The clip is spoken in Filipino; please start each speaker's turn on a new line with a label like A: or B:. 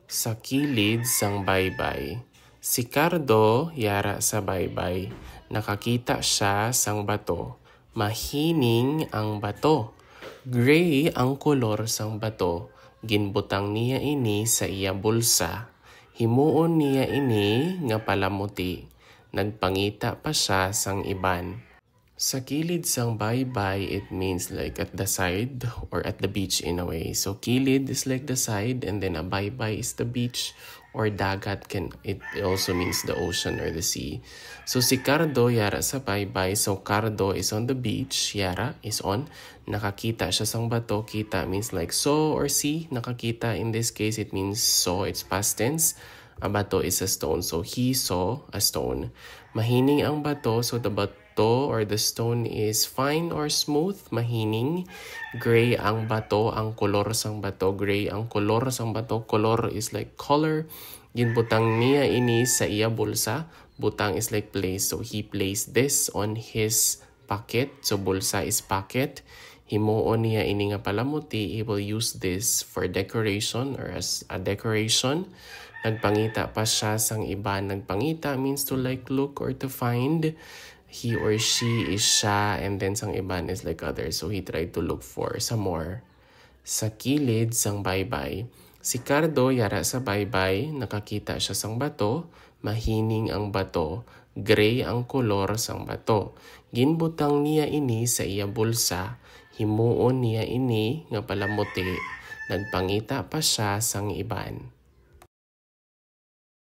A: Sa kilid sang baybay. Si Cardo yara sa baybay. Nakakita siya sang bato. Mahining ang bato. Gray ang kolor sang bato. Ginbutang niya ini sa iya bulsa. Himuon niya ini nga palamuti. Nagpangita pa siya sang iban. Sa kilid sang baybay, it means like at the side or at the beach in a way. So kilid is like the side, and then a baybay is the beach or dagat. It also means the ocean or the sea. So si Cardo yara sa baybay. So Cardo is on the beach. Yara is on. Nakakita siya sang bato. Kita means like saw or see. Nakakita in this case it means saw. It's past tense. A bato is a stone. So he saw a stone. Mahining ang bato. So the bato or the stone is fine or smooth, mahining. Gray ang bato, ang kolor sang bato. Gray ang kolor sang bato. Color is like color. Ginbutang niya ini sa iya bulsa. Butang is like place. So he placed this on his pocket. So bulsa is pocket. Himuon niya ini nga palamuti. He will use this for decoration or as a decoration. Nagpangita pa siya sang iba. Nagpangita means to like look or to find. He or she is siya, and then sang iban is like others. So he tried to look for some more. Sa kilid sang baybay. Si Cardo yara sa baybay. Nakakita siya sang bato. Mahining ang bato. Gray ang kolor sang bato. Ginbutang niya ini sa iya bulsa. Himuon niya ini nga palamuti. Nagpangita pa siya sang iban.